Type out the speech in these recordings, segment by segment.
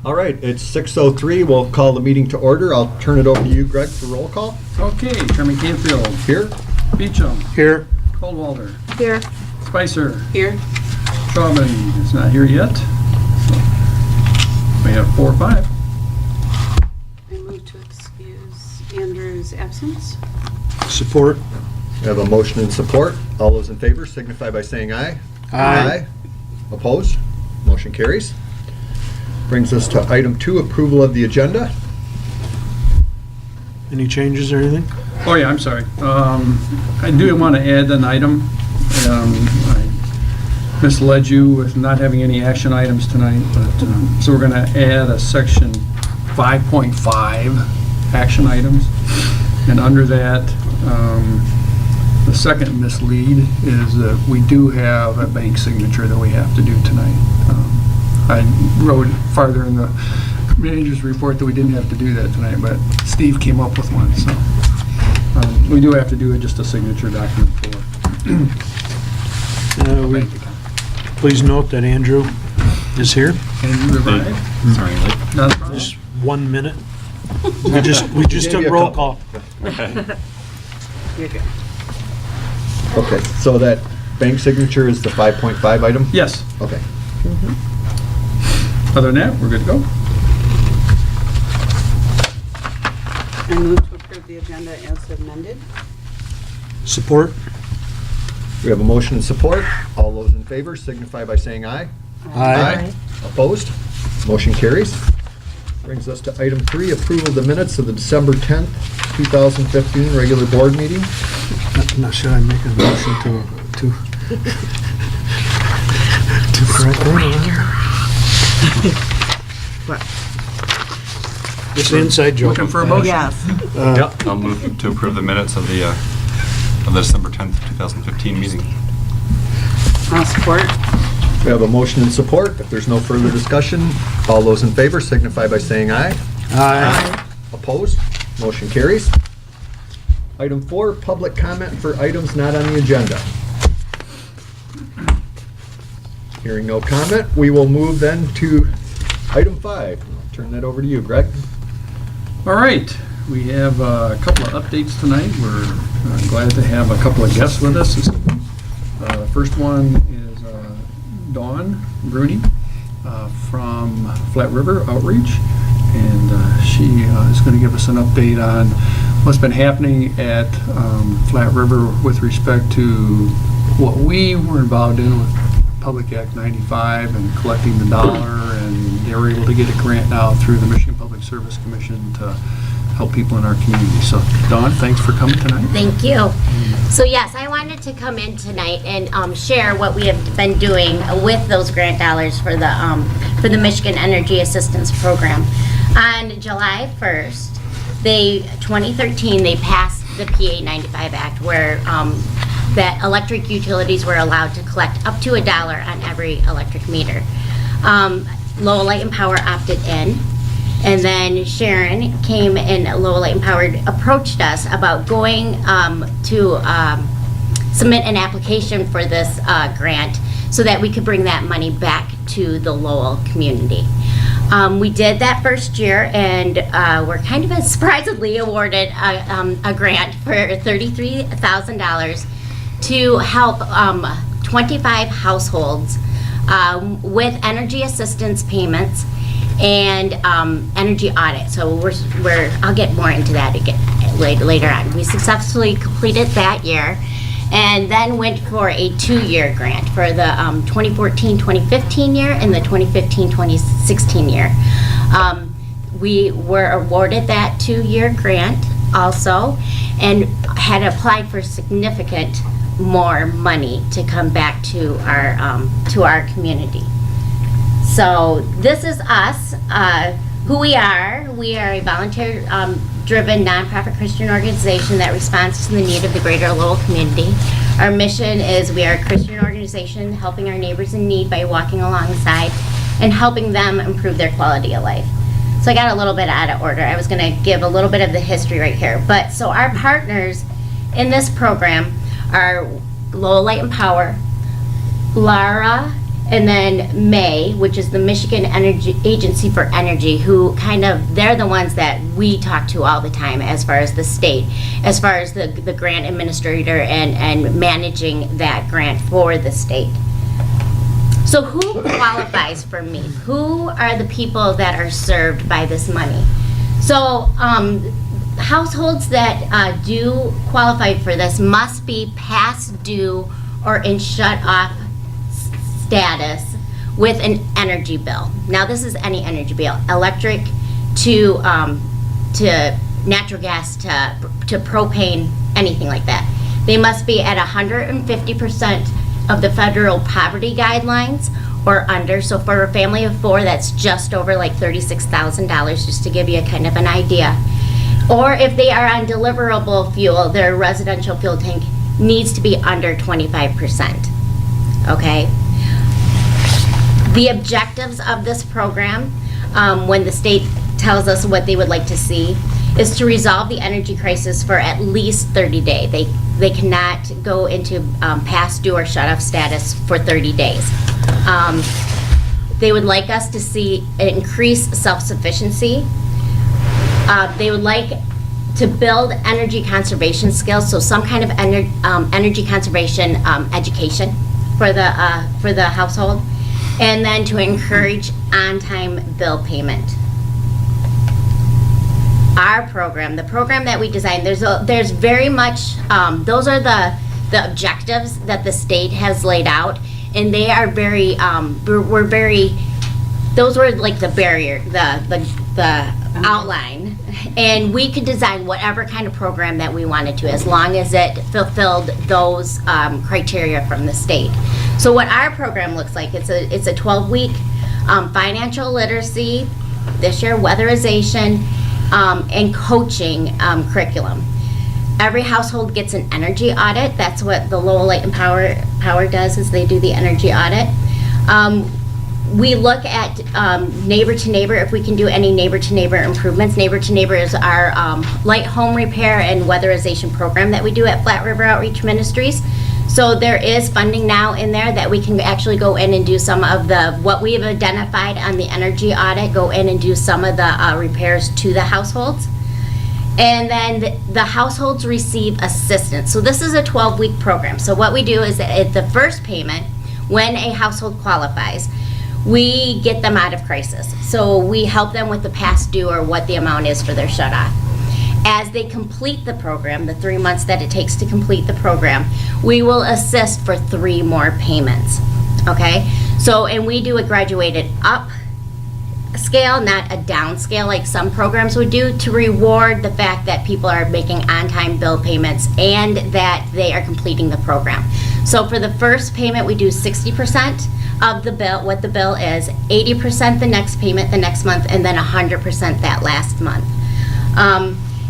All right, it's 6:03. We'll call the meeting to order. I'll turn it over to you, Greg, for roll call. Okay, Chairman Canfield. Here. Beecham. Here. Coldwalder. Here. Spicer. Here. Traubman is not here yet. So we have 4 or 5. I move to excuse Andrew's absence. Support. We have a motion and support. All those in favor signify by saying aye. Aye. Opposed? Motion carries. Brings us to item 2, approval of the agenda. Any changes or anything? Oh yeah, I'm sorry. I do want to add an item. I misled you with not having any action items tonight, but so we're going to add a section 5.5 action items, and under that, the second mislead is that we do have a bank signature that we have to do tonight. I wrote farther in the manager's report that we didn't have to do that tonight, but Steve came up with one, so we do have to do just a signature document for bank account. Please note that Andrew is here. And you revived? Sorry, late. Not a problem. Just 1 minute. We just Gave took you a roll couple. call. You're good. Okay, so that bank signature is the 5.5 item? Yes. Okay. Other than that, we're good to go. I move to approve the agenda as amended. Support. We have a motion and support. All those in favor signify by saying aye. Aye. Opposed? Motion carries. Brings us to item 3, approval of the minutes of the December 10th, 2015 regular board meeting. Now, should I make a motion to correct that? What? It's an inside joke. Looking for a motion? Yes. I'll move to approve the minutes of the December 10th, 2015 meeting. I'll support. We have a motion and support. If there's no further discussion, all those in favor signify by saying aye. Aye. Opposed? Motion carries. Item 4, public comment for items not on the agenda. Hearing no comment, we will move then to item 5. I'll turn that over to you, Greg. All right. We have a couple of updates tonight. We're glad to have a couple of guests with us this evening. First one is Dawn Broene from Flat River Outreach, and she is going to give us an update on what's been happening at Flat River with respect to what we were involved in with Public Act 95 and collecting the dollar, and they were able to get a grant now through the Michigan Public Service Commission to help people in our community. So, Dawn, thanks for coming tonight. Thank you. So yes, I wanted to come in tonight and share what we have been doing with those grant dollars for the Michigan Energy Assistance Program. On July 1st, 2013, they passed the PA 95 Act, where that electric utilities were allowed to collect up to $1 on every electric meter. Lowell Light and Power opted in. And then Sharon came and Lowell Light and Power approached us about going to submit an application for this grant so that we could bring that money back to the Lowell community. We did that first year, and we're kind of surprisingly awarded a grant for $33,000 to help 25 households with energy assistance payments and energy audit. So I'll get more into that later on. We successfully completed that year, and then went for a 2-year grant for the 2014-2015 year and the 2015-2016 year. We were awarded that 2-year grant also, and had applied for significant more money to come back to our community. So this is us, who we are. We are a volunteer-driven nonprofit Christian organization that responds to the need of the greater Lowell community. Our mission is we are a Christian organization helping our neighbors in need by walking alongside and helping them improve their quality of life. So I got a little bit out of order. I was going to give a little bit of the history right here. But so our partners in this program are Lowell Light and Power, Lara And then May, which is the Michigan Energy Agency for Energy, who they're the ones that we talk to all the time as far as the state, as far as the grant administrator and managing that grant for the state. So who qualifies for me? Who are the people that are served by this money? So households that do qualify for this must be past due or in shut-off status with an energy bill. Now this is any energy bill, electric to natural gas to propane, anything like that. They must be at 150% of the federal poverty guidelines or under. So for a family of 4, that's just over like $36,000, just to give you a kind of an idea. Or if they are on deliverable fuel, their residential fuel tank needs to be under 25%. Okay? The objectives of this program, when the state tells us what they would like to see, is to resolve the energy crisis for at least 30 days. They cannot go into past due or shut-off status for 30 days. They would like us to see increased self-sufficiency. They would like to build energy conservation skills, so some kind of energy conservation education for the household, and then to encourage on-time bill payment. Our program, the program that we designed, there's very much, those are the objectives that the state has laid out, and they are very, those were like the barrier, the outline, and we could design whatever kind of program that we wanted to, as long as it fulfilled those criteria from the state. So what our program looks like, it's a 12-week financial literacy, this year weatherization, and coaching curriculum. Every household gets an energy audit. That's what the Lowell Light and Power does, is they do the energy audit. We look at neighbor to neighbor, if we can do any neighbor to neighbor improvements. Neighbor to neighbor is our light home repair and weatherization program that we do at Flat River Outreach Ministries. So there is funding now in there that we can actually go in and do some of what we have identified on the energy audit, go in and do some of the repairs to the households. And then the households receive assistance. So this is a 12-week program. So what we do is that at the first payment, when a household qualifies, we get them out of crisis. So we help them with the past due or what the amount is for their shut-off. As they complete the program, the 3 months that it takes to complete the program, we will assist for 3 more payments, okay? So, and we do a graduated up scale, not a down scale like some programs would do, to reward the fact that people are making on-time bill payments and that they are completing the program. So for the first payment, we do 60% of the bill, what the bill is, 80% the next payment the next month, and then 100% that last month.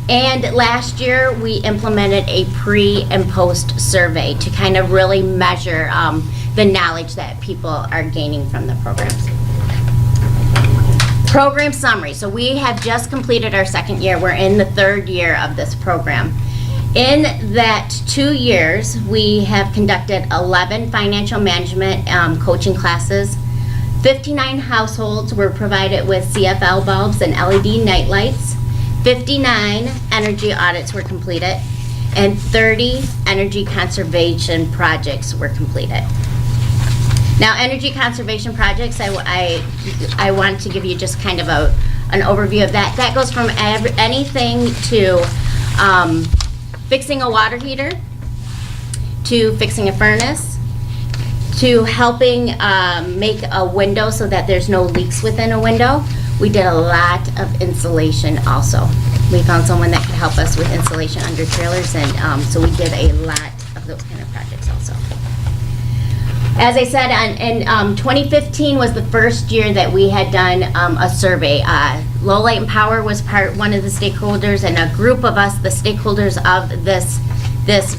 And last year, we implemented a pre and post survey to kind of really measure the knowledge that people are gaining from the programs. Program summary. So we have just completed our 2nd year. We're in the 3rd year of this program. In that 2 years, we have conducted 11 financial management coaching classes. 59 households were provided with CFL bulbs and LED night lights. 59 energy audits were completed, and 30 energy conservation projects were completed. Now, energy conservation projects, I want to give you just kind of an overview of that. That goes from anything to fixing a water heater, to fixing a furnace, to helping make a window so that there's no leaks within a window. We did a lot of insulation also. We found someone that could help us with insulation under trailers, and so we did a lot of those kind of projects also. As I said, in 2015 was the first year that we had done a survey. Lowell Light and Power was one of the stakeholders, and a group of us, the stakeholders of this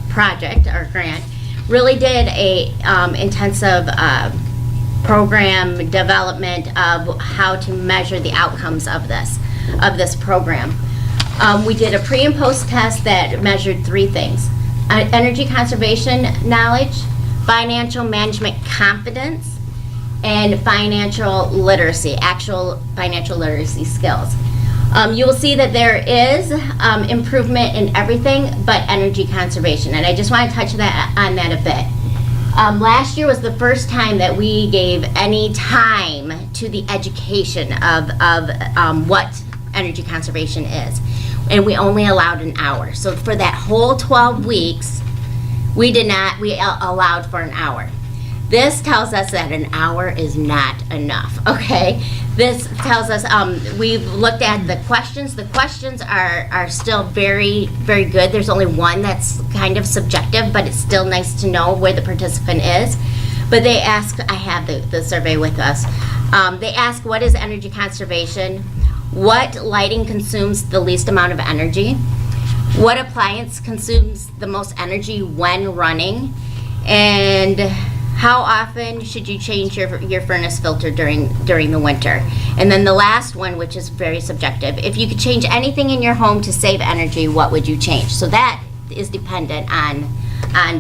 project or grant, really did a intensive program development of how to measure the outcomes of this program. We did a pre and post test that measured 3 things: energy conservation knowledge, financial management confidence, and financial literacy, actual financial literacy skills. You will see that there is improvement in everything but energy conservation, and I just want to touch on that a bit. Last year was the first time that we gave any time to the education of what energy conservation is, and we only allowed an hour. So for that whole 12 weeks, we allowed for an hour. This tells us that an hour is not enough, okay? This tells us, we've looked at the questions. The questions are still very, very good. There's only one that's kind of subjective, but it's still nice to know where the participant is. But they ask, I have the survey with us. They ask, what is energy conservation? What lighting consumes the least amount of energy? What appliance consumes the most energy when running? And how often should you change your furnace filter during the winter? And then the last one, which is very subjective, if you could change anything in your home to save energy, what would you change? So that is dependent on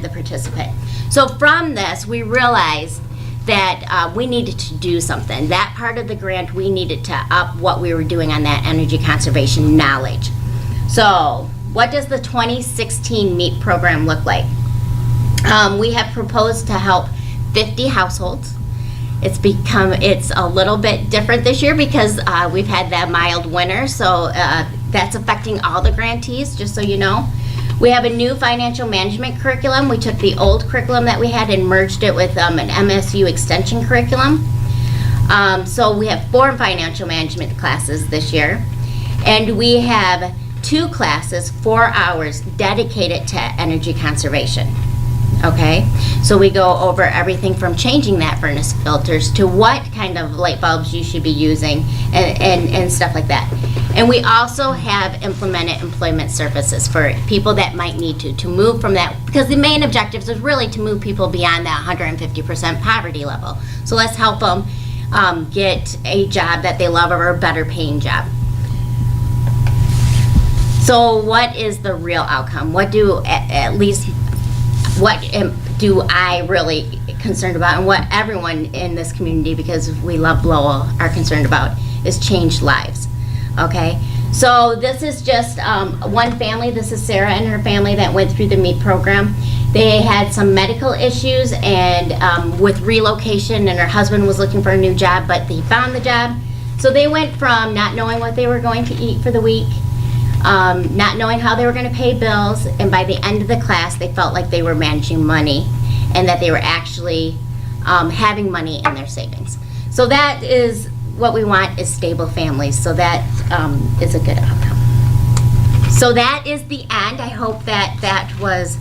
the participant. So from this, we realized that we needed to do something. That part of the grant, we needed to up what we were doing on that energy conservation knowledge. So what does the 2016 MEEP program look like? We have proposed to help 50 households. It's a little bit different this year because we've had that mild winter, so that's affecting all the grantees, just so you know. We have a new financial management curriculum. We took the old curriculum that we had and merged it with an MSU extension curriculum. So we have 4 financial management classes this year, and we have 2 classes, 4 hours dedicated to energy conservation. Okay, so we go over everything from changing that furnace filters to what kind of light bulbs you should be using and stuff like that. And we also have implemented employment services for people that might need to move from that, because the main objectives is really to move people beyond that 150% poverty level. So let's help them get a job that they love or a better paying job. So what is the real outcome? What do I really concerned about, and what everyone in this community, because we love Lowell, are concerned about, is changed lives. Okay, so this is just one family. This is Sarah and her family that went through the MEEP program. They had some medical issues and with relocation, and her husband was looking for a new job, but he found the job. So they went from not knowing what they were going to eat for the week, not knowing how they were going to pay bills, and by the end of the class they felt like they were managing money and that they were actually having money in their savings. So that is what we want, is stable families. So that is a good outcome. So that is the end. I hope that was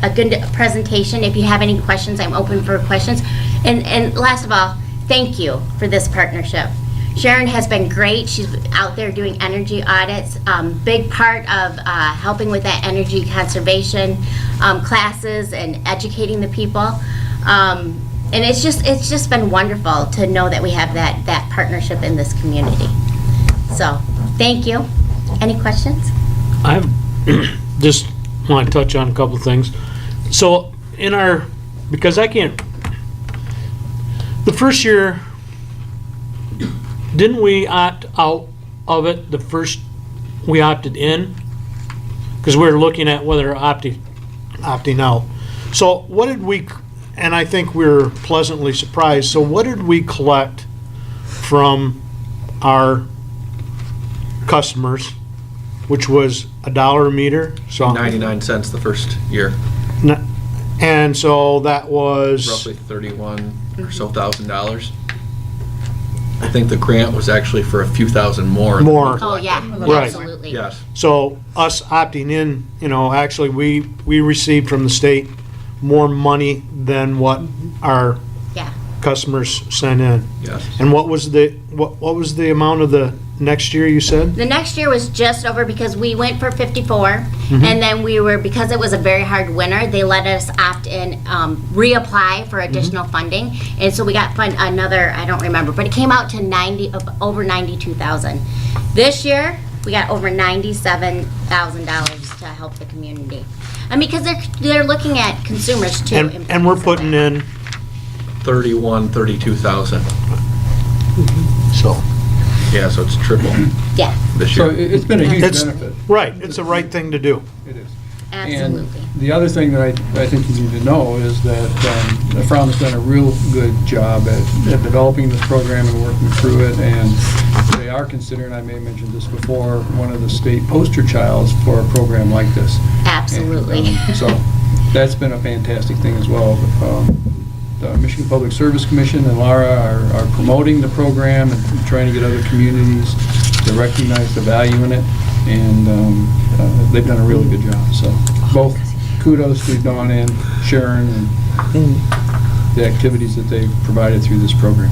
a good presentation. If you have any questions, I'm open for questions. And last of all, thank you for this partnership. Sharon has been great. She's out there doing energy audits. Big part of helping with that energy conservation classes and educating the people. And it's just been wonderful to know that we have that partnership in this community. So thank you. Any questions? I just want to touch on a couple of things. So because I can't, the first year, didn't we opt out of it the first we opted in? Because we were looking at whether opting out. So what did we, and I think we were pleasantly surprised, so what did we collect from our customers, which was $1 a meter? So 99 cents the first year, and so that was roughly $31 or so thousand. I think the grant was actually for a few thousand more. Oh, yeah, Right. absolutely. Yes. So us opting in, actually we received from the state more money than what our Yeah. customers sent in. Yes. And what was the amount of the next year you said? The next year was just over, because we went for 54, and then because it was a very hard winter, they let us opt in, reapply for additional funding, and so we got another, I don't remember, but it came out to over 92,000. This year, we got over $97,000 to help the community. I mean, because they're looking at consumers too. And we're putting in, 32,000. so, Yeah, so it's triple Yeah, this So year. it's been a huge It's- benefit. right, it's the right thing to do. It is. absolutely. And the other thing that I think you need to know is that the Front's done a real good job at developing this program and working through it, and they are considered, I may have mentioned this before, one of the state poster childs for a program like this. Absolutely. And, so that's been a fantastic thing as well. The Michigan Public Service Commission and Laura are promoting the program and trying to get other communities to recognize the value in it, and they've done a really good job. So both kudos to Dawn and Sharon and the activities that they've provided through this program.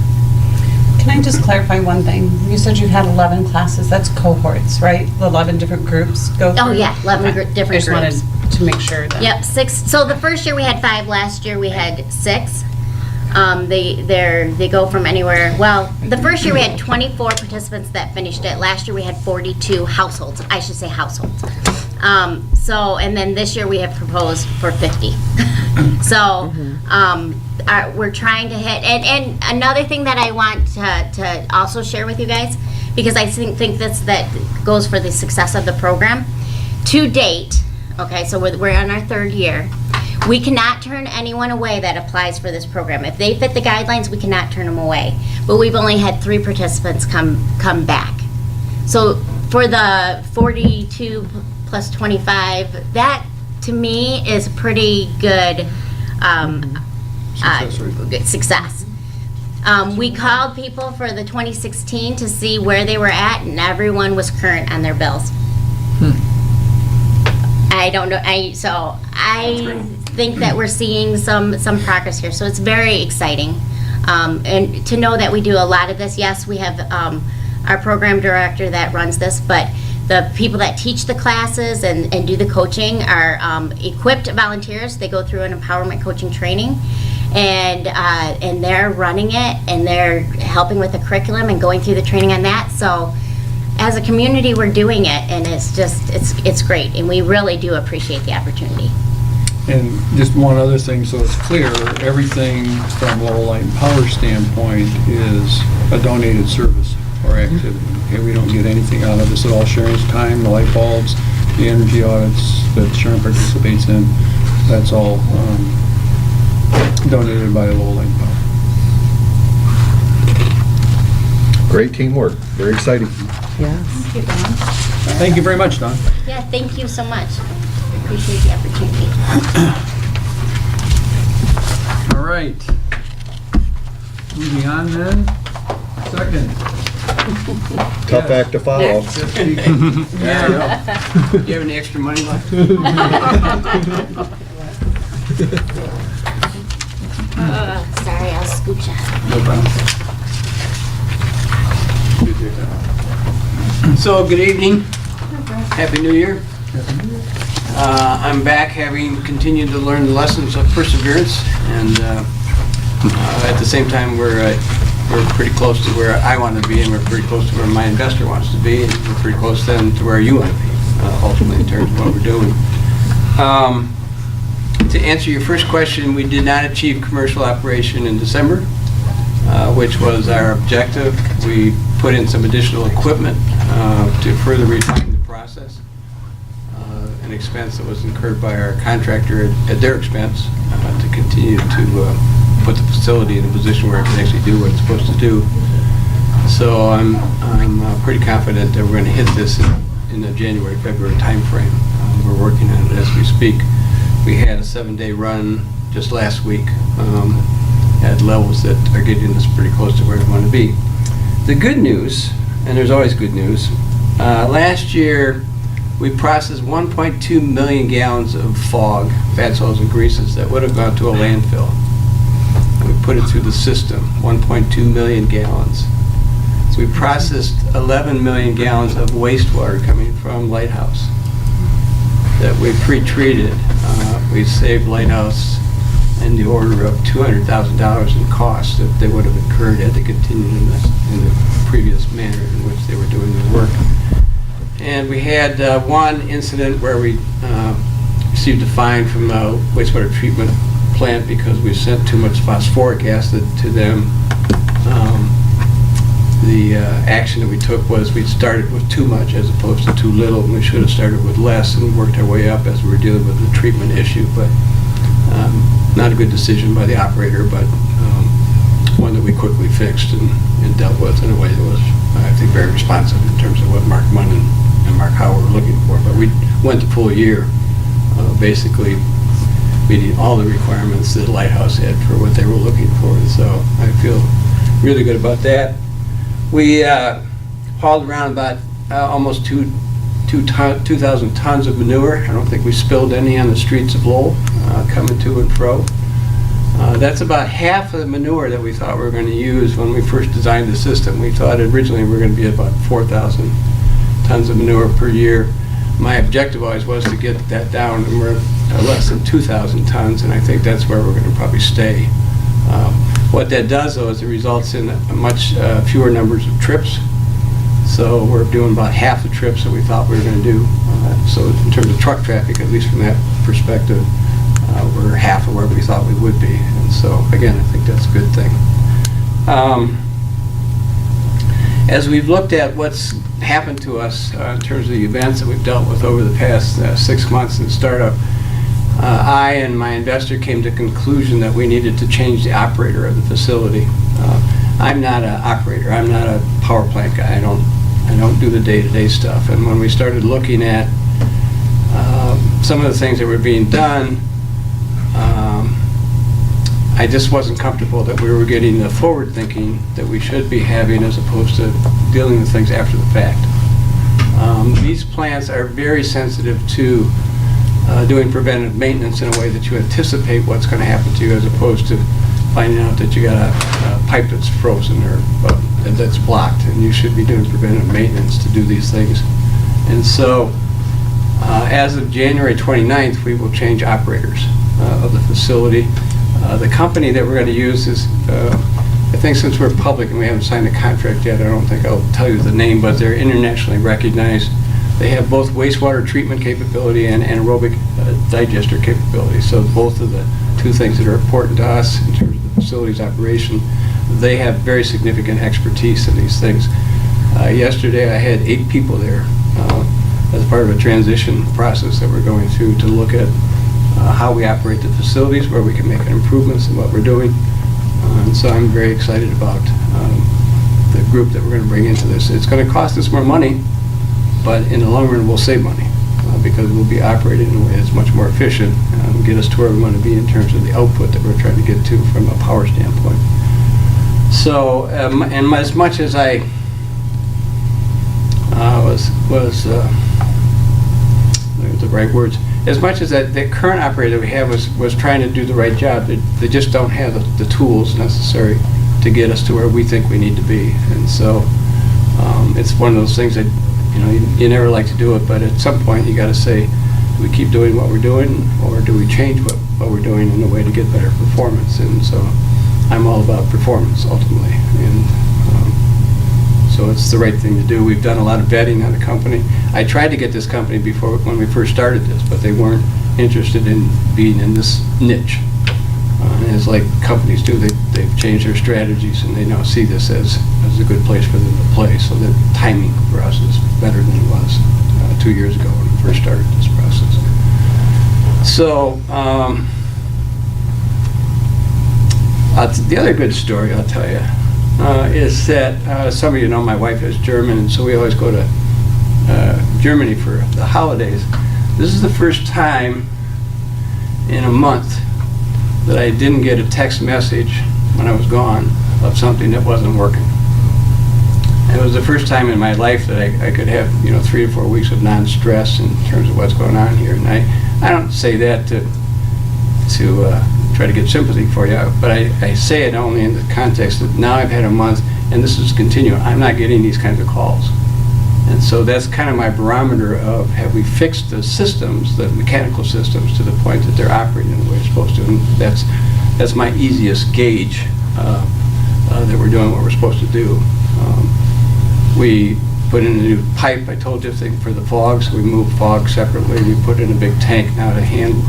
Can I just clarify one thing? You said you've had 11 classes, that's cohorts, right? 11 different groups go through? Oh, yeah, 11 different I just wanted groups. to make sure that. Yep, 6. So the first year we had 5, last year we had 6. They go from anywhere, well, the first year we had 24 participants that finished it. Last year we had 42 households, I should say households. And then this year we have proposed for 50. So, we're trying to hit, and another thing that I want to also share with you guys, because I think that goes for the success of the program. To date, okay, so we're on our 3rd year, we cannot turn anyone away that applies for this program. If they fit the guidelines, we cannot turn them away. But we've only had 3 participants come back. So for the 42 plus 25, that to me is pretty good Success rate. good success. We called people for the 2016 to see where they were at, and everyone was current on their bills. I don't know, I think that we're seeing some progress here, so it's very exciting. And to know that we do a lot of this, yes, we have our program director that runs this, but the people that teach the classes and do the coaching are equipped volunteers. They go through an empowerment coaching training, and they're running it, and they're helping with the curriculum and going through the training on that. So as a community, we're doing it, and it's great, and we really do appreciate the opportunity. And just one other thing, so it's clear, everything from Lowell Light and Power standpoint is a donated service or activity. Okay, we don't get anything out of this at all. Sharon's time, the light bulbs, the energy audits that Sharon participates in, that's all donated by Lowell Light and Power. Great teamwork, very exciting. Thank you very much, Don. Yeah, thank you so much. I appreciate the opportunity. All right. Moving on then. Second. Tough act to follow. Yeah, I know. Do you have any extra money left? Sorry, I'll scooch out. No problem. So, good evening. Happy New Year. I'm back having continued to learn the lessons of perseverance, and at the same time we're pretty close to where I want to be, and we're pretty close to where my investor wants to be, and we're pretty close then to where you want to be, ultimately in terms of what we're doing. To answer your first question, we did not achieve commercial operation in December, which was our objective. We put in some additional equipment to further refine the process, an expense that was incurred by our contractor at their expense to continue to put the facility in a position where it can actually do what it's supposed to do. So I'm pretty confident that we're going to hit this in the January, February timeframe. We're working on it as we speak. We had a 7-day run just last week at levels that are getting us pretty close to where we want to be. The good news, and there's always good news, last year we processed 1.2 million gallons of fog, fats, oils, and greases that would have gone to a landfill. We put it through the system, 1.2 million gallons. We processed 11 million gallons of wastewater coming from Lighthouse that we pre-treated. We saved Lighthouse in the order of $200,000 in costs that they would have incurred had they continued in the previous manner in which they were doing their work. And we had one incident where we received a fine from the wastewater treatment plant because we sent too much phosphoric acid to them. The action that we took was we started with too much as opposed to too little, and we should have started with less and worked our way up as we were dealing with the treatment issue. But not a good decision by the operator, but one that we quickly fixed and dealt with in a way that was, I think, very responsive in terms of what Mark Munn and Mark Howard were looking for. But we went the full year, basically meeting all the requirements that Lighthouse had for what they were looking for. And so I feel really good about that. We hauled around about almost 2,000 tons of manure. I don't think we spilled any on the streets of Lowell coming to and fro. That's about half of the manure that we thought we were going to use when we first designed the system. We thought originally we were going to be about 4,000 tons of manure per year. My objective always was to get that down, and we're less than 2,000 tons, and I think that's where we're going to probably stay. What that does, though, is it results in much fewer numbers of trips. So we're doing about half the trips that we thought we were going to do. So in terms of truck traffic, at least from that perspective, we're half of where we thought we would be. And so, again, I think that's a good thing. As we've looked at what's happened to us in terms of the events that we've dealt with over the past 6 months in startup, I and my investor came to the conclusion that we needed to change the operator of the facility. I'm not an operator. I'm not a power plant guy. I don't do the day-to-day stuff. And when we started looking at some of the things that were being done, I just wasn't comfortable that we were getting the forward thinking that we should be having as opposed to dealing with things after the fact. These plants are very sensitive to doing preventive maintenance in a way that you anticipate what's going to happen to you as opposed to finding out that you got a pipe that's frozen or that's blocked, and you should be doing preventive maintenance to do these things. And so as of January 29th, we will change operators of the facility. The company that we're going to use is, I think since we're public and we haven't signed a contract yet, I don't think I'll tell you the name, but they're internationally recognized. They have both wastewater treatment capability and anaerobic digester capability. So both of the two things that are important to us in terms of the facility's operation, they have very significant expertise in these things. Yesterday I had 8 people there as part of a transition process that we're going through to look at how we operate the facilities, where we can make improvements in what we're doing. And so I'm very excited about the group that we're going to bring into this. It's going to cost us more money, but in the long run we'll save money because we'll be operating in a way that's much more efficient and get us to where we want to be in terms of the output that we're trying to get to from a power standpoint. So, and as much as I the right words, as much as the current operator that we have was trying to do the right job, they just don't have the tools necessary to get us to where we think we need to be. And so it's one of those things that, you never like to do it, but at some point you got to say, do we keep doing what we're doing, or do we change what we're doing in a way to get better performance? And so I'm all about performance ultimately, and so it's the right thing to do. We've done a lot of vetting on the company. I tried to get this company before when we first started this, but they weren't interested in being in this niche. And it's like companies do, they've changed their strategies and they now see this as a good place for them to play. So the timing for us is better than it was 2 years ago when we first started this process. So the other good story I'll tell you is that some of you know my wife is German, and so we always go to Germany for the holidays. This is the first time in a month that I didn't get a text message when I was gone of something that wasn't working. And it was the first time in my life that I could have 3 or 4 weeks of non-stress in terms of what's going on here. And I don't say that to try to get sympathy for you, but I say it only in the context that now I've had a month and this is continuing. I'm not getting these kinds of calls. And so that's kind of my barometer of, have we fixed the systems, the mechanical systems, to the point that they're operating the way they're supposed to? And that's my easiest gauge that we're doing what we're supposed to do. We put in a new pipe, I told you, thing for the fog, so we moved fog separately. We put in a big tank now to handle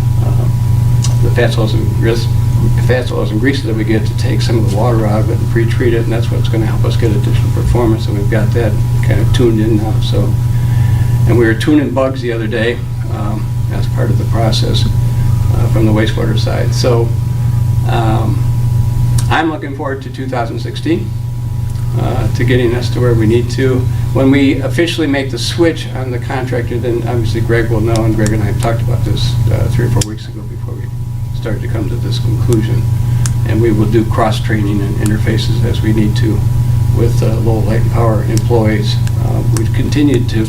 the fats, oils, and greases that we get to take some of the water out of it and pre-treat it, and that's what's going to help us get additional performance, and we've got that kind of tuned in now. So, and we were tuning bugs the other day as part of the process from the wastewater side. So I'm looking forward to 2016, to getting us to where we need to. When we officially make the switch on the contractor, then obviously Greg will know, and Greg and I have talked about this 3 or 4 weeks ago before we started to come to this conclusion. And we will do cross-training and interfaces as we need to with Lowell Light and Power employees. We've continued to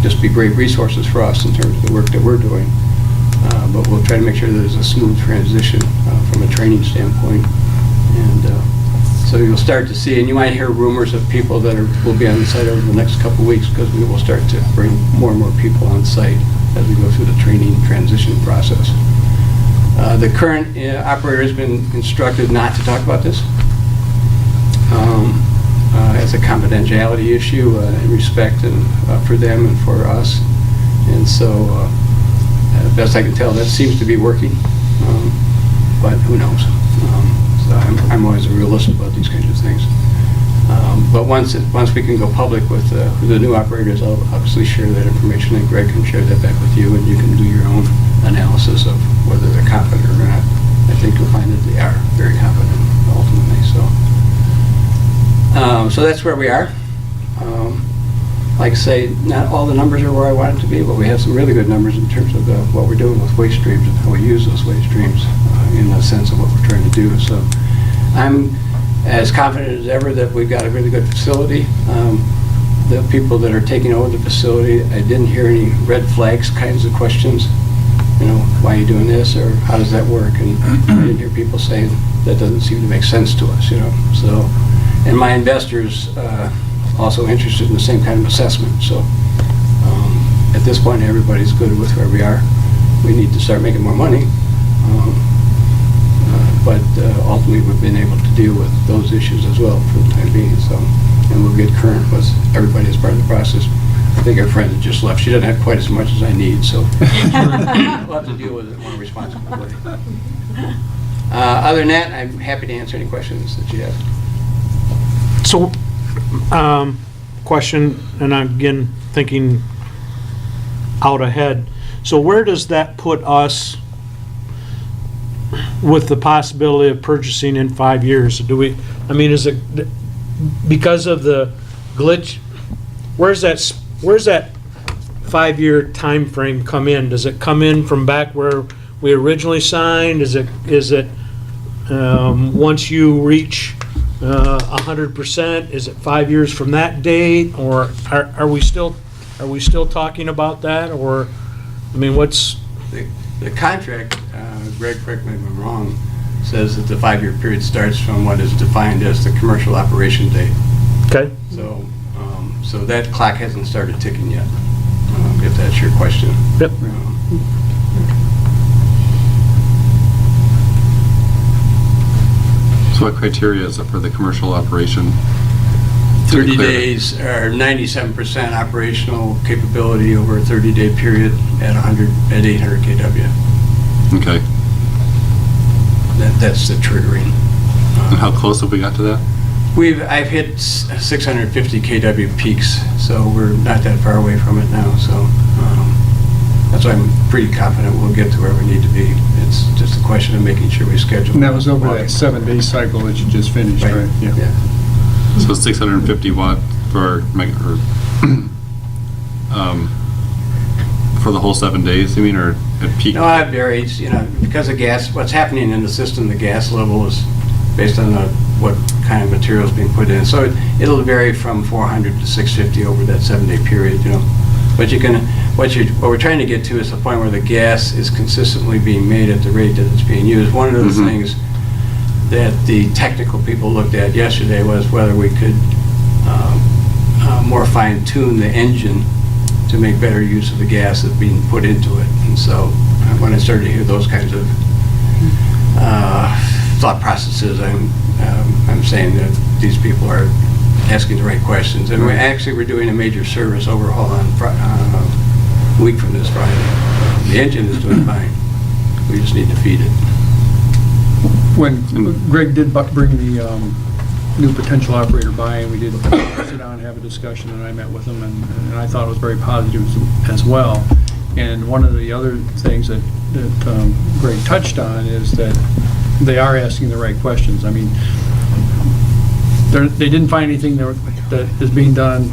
just be great resources for us in terms of the work that we're doing. But we'll try to make sure there's a smooth transition from a training standpoint. And so you'll start to see, and you might hear rumors of people that will be on the site over the next couple of weeks, because we will start to bring more and more people on site as we go through the training transition process. The current operator has been instructed not to talk about this as a confidentiality issue in respect and for them and for us. And so, best I can tell, that seems to be working, but who knows? So I'm always a realist about these kinds of things. But once we can go public with the new operators, I'll obviously share that information, and Greg can share that back with you, and you can do your own analysis of whether they're competent or not. I think you'll find that they are very competent ultimately. So that's where we are. Like I say, not all the numbers are where I want it to be, but we have some really good numbers in terms of what we're doing with waste streams and how we use those waste streams in the sense of what we're trying to do. So I'm as confident as ever that we've got a really good facility. The people that are taking over the facility, I didn't hear any red flags kinds of questions. You know, why are you doing this, or how does that work? And I didn't hear people saying that doesn't seem to make sense to us, you know. So, and my investors also interested in the same kind of assessment. So at this point, everybody's good with where we are. We need to start making more money. But ultimately, we've been able to deal with those issues as well for the time being. So, and we'll get current with everybody as part of the process. I think our friend that just left, she doesn't have quite as much as I need, so we'll have to deal with it more responsibly. Other than that, I'm happy to answer any questions that you have. So, question, and I'm again thinking out ahead. So where does that put us with the possibility of purchasing in 5 years? Do we, I mean, is it because of the glitch? Where's that 5-year time frame come in? Does it come in from back where we originally signed? Is it once you reach 100%? Is it 5 years from that date, or are we still talking about that? Or I mean, what's the contract? Greg, correct me if I'm wrong, says that the 5-year period starts from what is defined as the commercial operation date. okay? So, so that clock hasn't started ticking yet. If that's your question. Yep. So what criteria is it for the commercial operation? 30 days or 97% operational capability over a 30-day period at 800 kW. Okay. That's the triggering. And how close have we got to that? I've hit 650 kW peaks, so we're not that far away from it now. So that's why I'm pretty confident we'll get to where we need to be. It's just a question of making sure we schedule. And that was over that 7-day cycle that you just finished, right? Yeah. So 650 watt for for the whole 7 days, you mean, or at peak? No, it varies, you know, because of gas, what's happening in the system, the gas level is based on what kind of material is being put in. So it'll vary from 400 to 650 over that 7-day period, you know. But what we're trying to get to is the point where the gas is consistently being made at the rate that it's being used. One of the things that the technical people looked at yesterday was whether we could more fine-tune the engine to make better use of the gas that's being put into it. And so when I started to hear those kinds of thought processes, I'm saying that these people are asking the right questions. And we're doing a major service overhaul on a week from this Friday. The engine is doing fine. We just need to feed it. When Greg did bring the new potential operator by, and we did sit down and have a discussion, and I met with him, and I thought it was very positive as well. And one of the other things that Greg touched on is that they are asking the right questions. I mean, they didn't find anything that is being done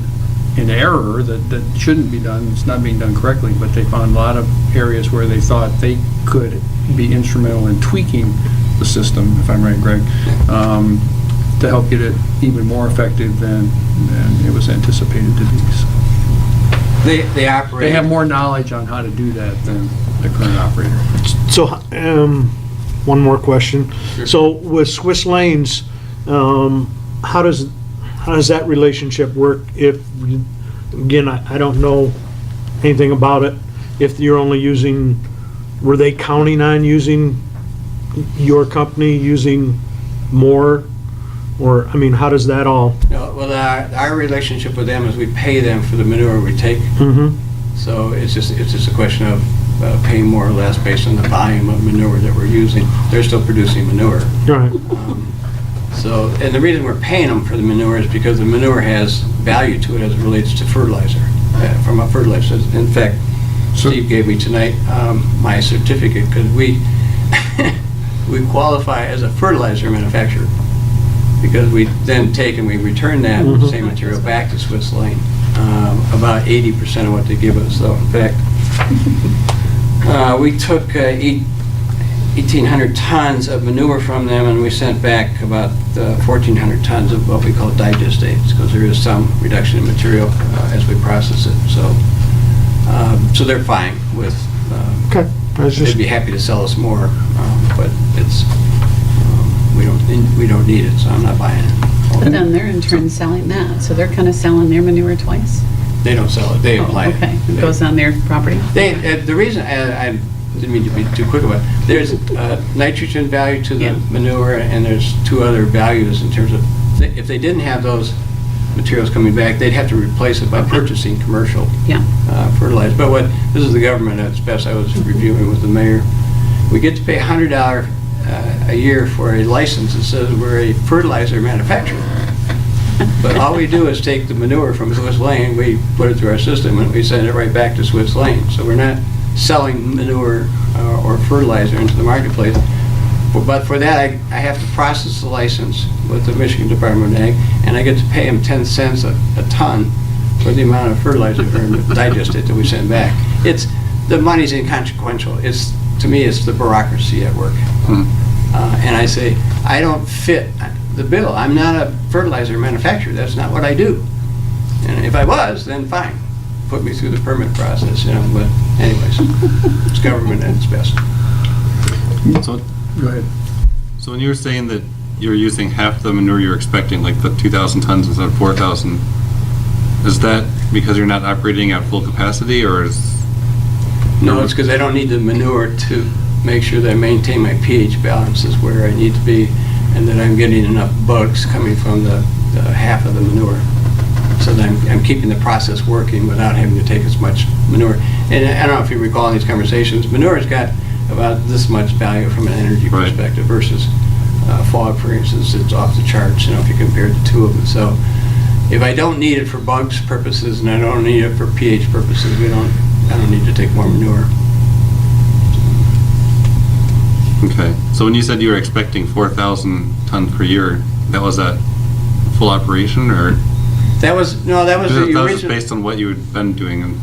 in error that shouldn't be done. It's not being done correctly, but they found a lot of areas where they thought they could be instrumental in tweaking the system, if I'm right, Greg, to help get it even more effective than it was anticipated to be. So They operate. they have more knowledge on how to do that than the current operator. So, one more question. So with Swiss Lanes, how does that relationship work if, again, I don't know anything about it, if you're only using, were they counting on using your company, using more? Or, I mean, how does that all? No, well, our relationship with them is we pay them for the manure we take. Mm-hmm. So it's just a question of paying more or less based on the volume of manure that we're using. They're still producing manure. Right. So, and the reason we're paying them for the manure is because the manure has value to it as it relates to fertilizer, from a fertilizer. In fact, Steve gave me tonight my certificate because we we qualify as a fertilizer manufacturer because we then take and we return that same material back to Swiss Lane, about 80% of what they give us. So, in fact, we took 1,800 tons of manure from them, and we sent back about 1,400 tons of what we call digestate, because there is some reduction in material as we process it. So, so they're fine with. Okay. They'd be happy to sell us more, but it's we don't need it, so I'm not buying it. But then they're in turn selling that, so they're kind of selling their manure twice? They don't sell it. They apply it. Okay, it goes on their property? The reason I didn't mean to be too quick about it. There's nitrogen value to the manure, and there's two other values in terms of if they didn't have those materials coming back, they'd have to replace it by purchasing commercial fertilizer. But this is the government at its best. I was reviewing with the mayor. We get to pay $100 a year for a license that says we're a fertilizer manufacturer. But all we do is take the manure from Swiss Lane, we put it through our system, and we send it right back to Swiss Lane. So we're not selling manure or fertilizer into the marketplace. But for that, I have to process the license with the Michigan Department of Ag, and I get to pay them 10 cents a ton for the amount of fertilizer or digestate that we send back. The money's inconsequential. To me, it's the bureaucracy at work. And I say, I don't fit the bill. I'm not a fertilizer manufacturer. That's not what I do. And if I was, then fine. Put me through the permit process, But anyways, it's government at its best. So, Go ahead. so when you were saying that you're using half the manure you're expecting, like the 2,000 tons instead of 4,000, is that because you're not operating at full capacity, or is? No, it's because I don't need the manure to make sure that I maintain my pH balances where I need to be, and that I'm getting enough bugs coming from the half of the manure, so that I'm keeping the process working without having to take as much manure. And I don't know if you recall in these conversations, manure's got about this much value from an energy perspective versus fog, for instance. It's off the charts, if you compare the two of them. So if I don't need it for bugs purposes and I don't need it for pH purposes, I don't need to take more manure. Okay, so when you said you were expecting 4,000 tons per year, that was at full operation, or? That was the That was just original. based on what you had been doing.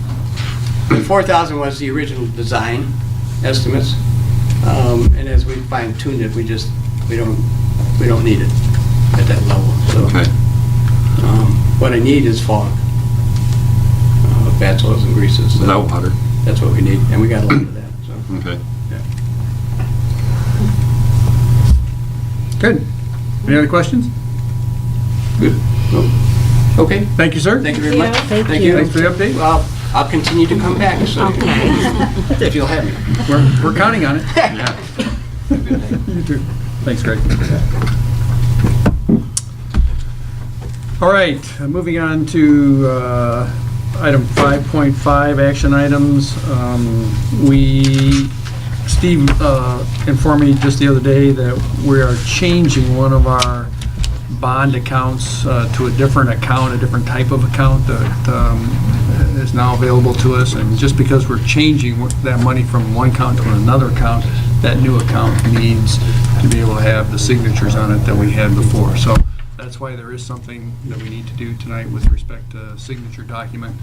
The 4,000 was the original design estimates, and as we fine-tuned it, we don't need it at that level. So, Okay. what I need is fog, fats, oils, and greases. So Without water. that's what we need, and we got a lot of that. So. Okay. Good. Any other questions? Good. Okay. Thank you, sir. Thank you very much. Thank you. Thanks for the update. Well, I'll continue to come back, so if you'll have me. We're counting on it. Yeah. You too. Thanks, Greg. All right, moving on to item 5.5, action items. Steve informed me just the other day that we are changing one of our bond accounts to a different account, a different type of account that is now available to us. And just because we're changing that money from one account to another account, that new account needs to be able to have the signatures on it that we had before. So that's why there is something that we need to do tonight with respect to signature document.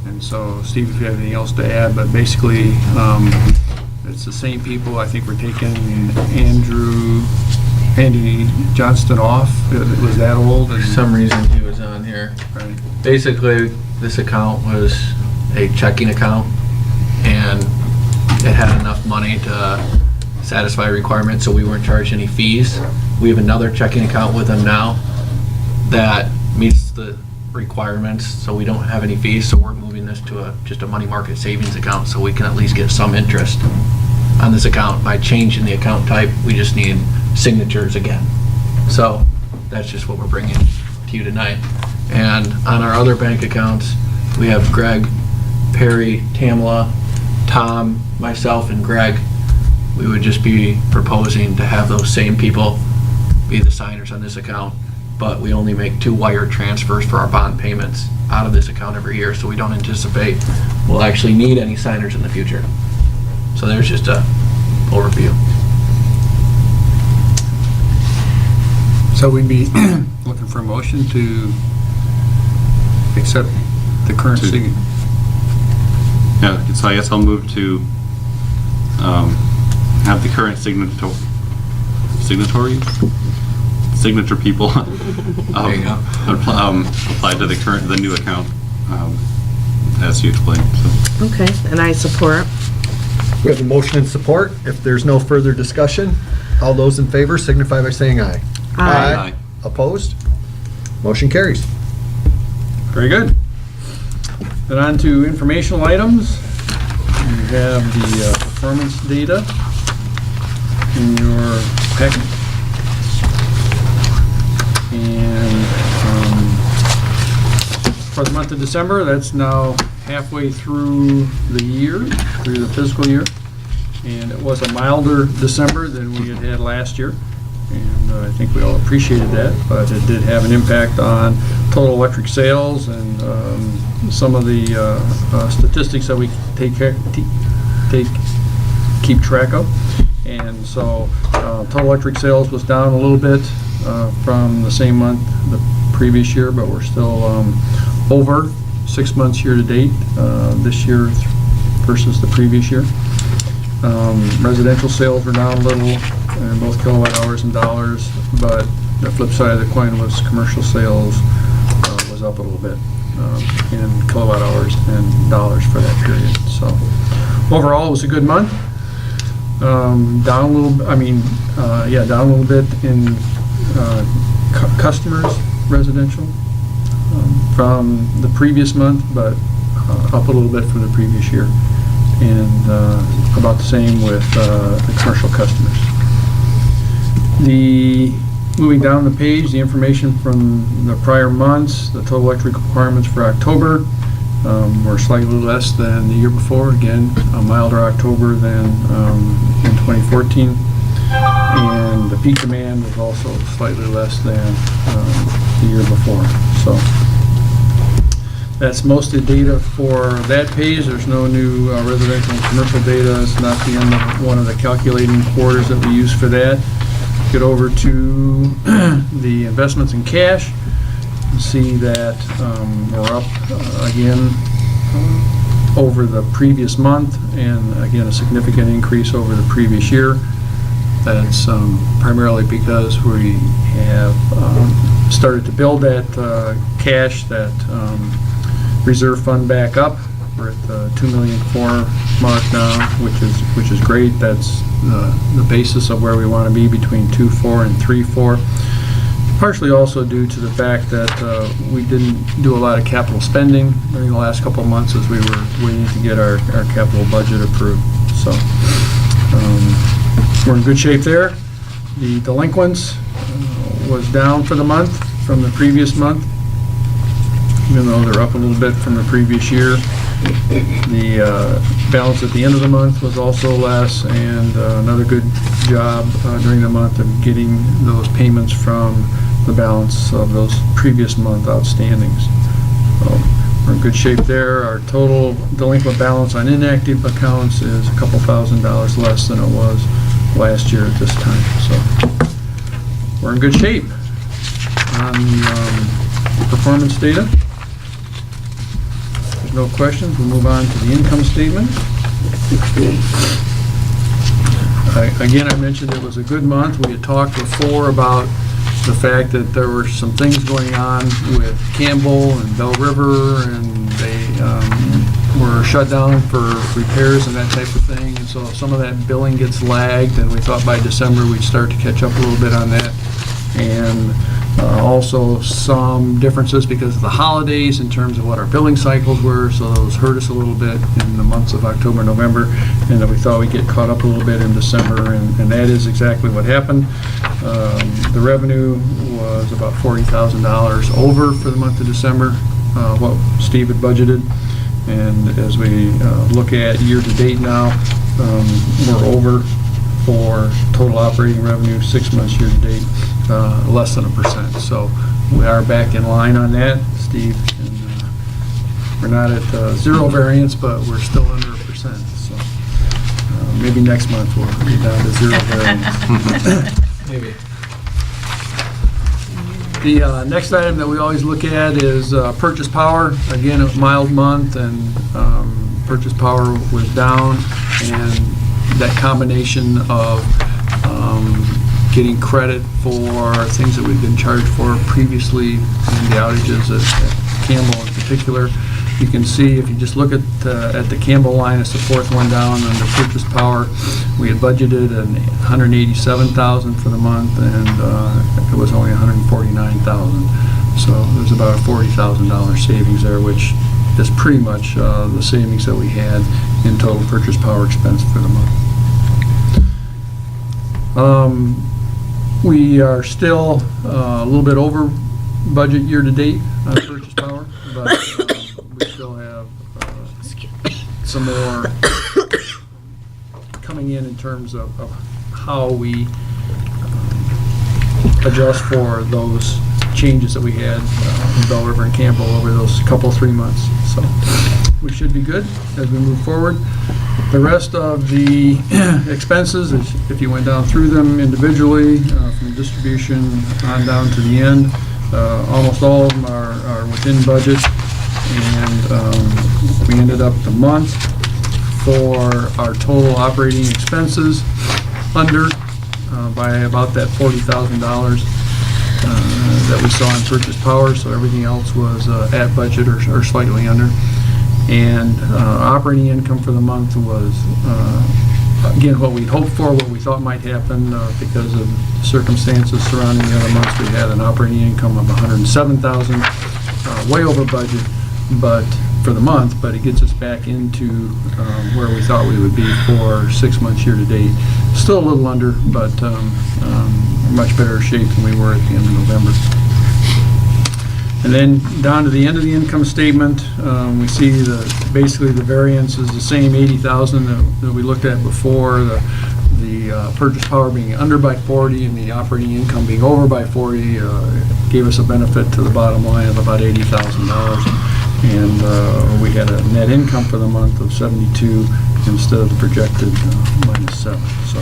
And so, Steve, if you have anything else to add, but basically, it's the same people. I think we're taking Andy Johnston off. It was that old. For some reason he was on here. Right. Basically, this account was a checking account, and it had enough money to satisfy requirements, so we weren't charged any fees. We have another checking account with them now that meets the requirements, so we don't have any fees, so we're moving this to just a money market savings account, so we can at least get some interest on this account. By changing the account type, we just need signatures again. So that's just what we're bringing to you tonight. And on our other bank accounts, we have Greg, Perry, Tamla, Tom, myself, and Greg. We would just be proposing to have those same people be the signers on this account, but we only make 2 wire transfers for our bond payments out of this account every year, so we don't anticipate we'll actually need any signers in the future. So there's just a overview. So we'd be looking for a motion to accept the current signature. Yeah, so I guess I'll move to have the current signature people There you go. apply to the new account as you explained. So. Okay, and I support. We have a motion and support. If there's no further discussion, all those in favor signify by saying aye. Aye. Opposed? Motion carries. Very good. Then on to informational items. You have the performance data in your packet. And for the month of December, that's now halfway through the year, through the fiscal year. And it was a milder December than we had last year. And I think we all appreciated that, but it did have an impact on total electric sales and some of the statistics that we keep track of. And so total electric sales was down a little bit from the same month the previous year, but we're still over 6 months year to date this year versus the previous year. Residential sales were down a little in both kilowatt hours and dollars, but the flip side of the coin was commercial sales was up a little bit in kilowatt hours and dollars for that period. So overall, it was a good month. Down a little, down a little bit in customers residential from the previous month, but up a little bit from the previous year, and about the same with the commercial customers. Moving down the page, the information from the prior months, the total electric requirements for October were slightly less than the year before. Again, a milder October than in 2014. And the peak demand was also slightly less than the year before. So that's most of the data for that page. There's no new residential and commercial data. It's not the end of one of the calculating quarters that we use for that. Get over to the investments in cash. You see that we're up again over the previous month, and again a significant increase over the previous year. That's primarily because we have started to build that cash, that reserve fund back up. We're at the $2.4 million mark now, which is great. That's the basis of where we want to be, between 2.4 and 3.4. Partially also due to the fact that we didn't do a lot of capital spending during the last couple of months as we were waiting to get our capital budget approved. So we're in good shape there. The delinquents was down for the month from the previous month, even though they're up a little bit from the previous year. The balance at the end of the month was also less, and another good job during the month of getting those payments from the balance of those previous month outstandings. So we're in good shape there. Our total delinquent balance on inactive accounts is a couple $1,000s less than it was last year at this time. So we're in good shape. On performance data, there's no questions. We'll move on to the income statement. Again, I mentioned it was a good month. We had talked before about the fact that there were some things going on with Campbell and Bell River, and they were shut down for repairs and that type of thing, and so some of that billing gets lagged, and we thought by December we'd start to catch up a little bit on that. And also some differences because of the holidays in terms of what our billing cycles were, so those hurt us a little bit in the months of October, November, and then we thought we'd get caught up a little bit in December, and that is exactly what happened. The revenue was about $40,000 over for the month of December, what Steve had budgeted, and as we look at year-to-date now, we're over for total operating revenue, 6 months year-to-date, less than 1%. So we are back in line on that, Steve. And, we're not at zero variance, but we're still under 1%. So maybe next month we'll be down to zero variance. Maybe. The next item that we always look at is purchase power. Again, a mild month, and purchase power was down, and that combination of getting credit for things that we've been charged for previously in the outages at Campbell in particular. You can see if you just look at the Campbell line, it's the fourth one down under purchase power. We had budgeted $187,000 for the month, and it was only $149,000. So there's about a $40,000 savings there, which is pretty much the savings that we had in total purchase power expense for the month. We are still a little bit over budget year-to-date on purchase power, but we still have some more coming in terms of how we adjust for those changes that we had in Bell River and Campbell over those couple, 3 months. So we should be good as we move forward. The rest of the expenses, if you went down through them individually, from distribution on down to the end, almost all of them are within budget, and we ended up the month for our total operating expenses under by about that $40,000 that we saw in purchase power, so everything else was at budget or slightly under. And operating income for the month was, again, what we hoped for, what we thought might happen because of circumstances surrounding the other months. We had an operating income of $107,000, way over budget, but for the month, but it gets us back into where we thought we would be for 6 months year-to-date. Still a little under, but much better shape than we were at the end of November. And then down to the end of the income statement, we see basically the variance is the same $80,000 that we looked at before. The purchase power being under by 40 and the operating income being over by 40 gave us a benefit to the bottom line of about $80,000. And we had a net income for the month of 72 instead of the projected -7. So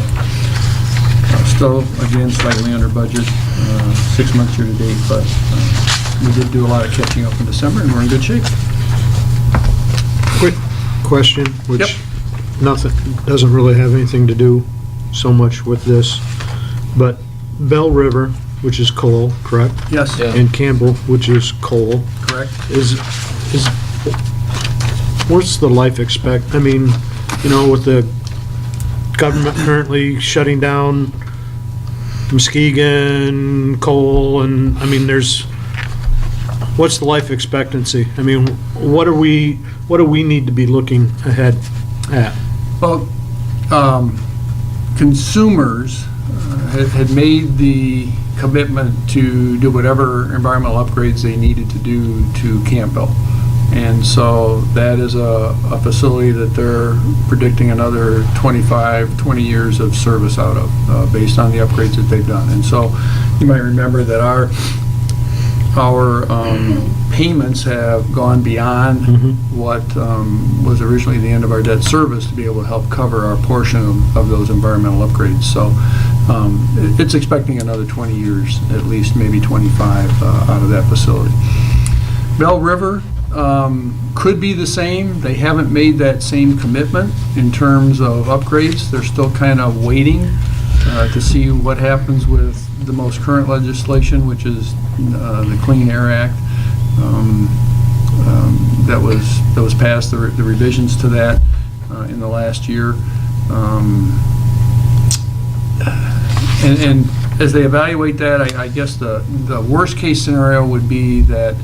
still, again, slightly under budget, 6 months year-to-date, but we did do a lot of catching up in December, and we're in good shape. Quick question, which Yep. nothing, doesn't really have anything to do so much with this, but Bell River, which is coal, correct? Yes, Yeah. And Campbell, which is coal, correct. what's the life I mean, you know, with the government currently shutting down Muskegon, coal, and, I mean, what's the life expectancy? I mean, what do we need to be looking ahead at? Well, consumers had made the commitment to do whatever environmental upgrades they needed to do to Campbell. And so that is a facility that they're predicting another 20 years of service out of, based on the upgrades that they've done. And so you might remember that our payments have gone beyond what was originally the end of our debt service to be able to help cover our portion of those environmental upgrades. So it's expecting another 20 years, at least maybe 25 out of that facility. Bell River could be the same. They haven't made that same commitment in terms of upgrades. They're still kind of waiting to see what happens with the most current legislation, which is the Clean Air Act that was passed, the revisions to that in the last year. And as they evaluate that, I guess the worst case scenario would be that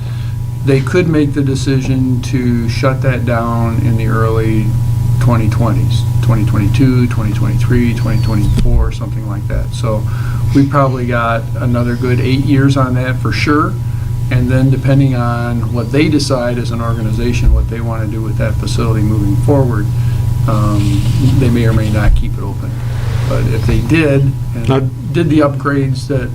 they could make the decision to shut that down in the early 2020s, 2022, 2023, 2024, something like that. So we probably got another good 8 years on that for sure. And then depending on what they decide as an organization, what they want to do with that facility moving forward, they may or may not keep it open. But if they did, and did the upgrades that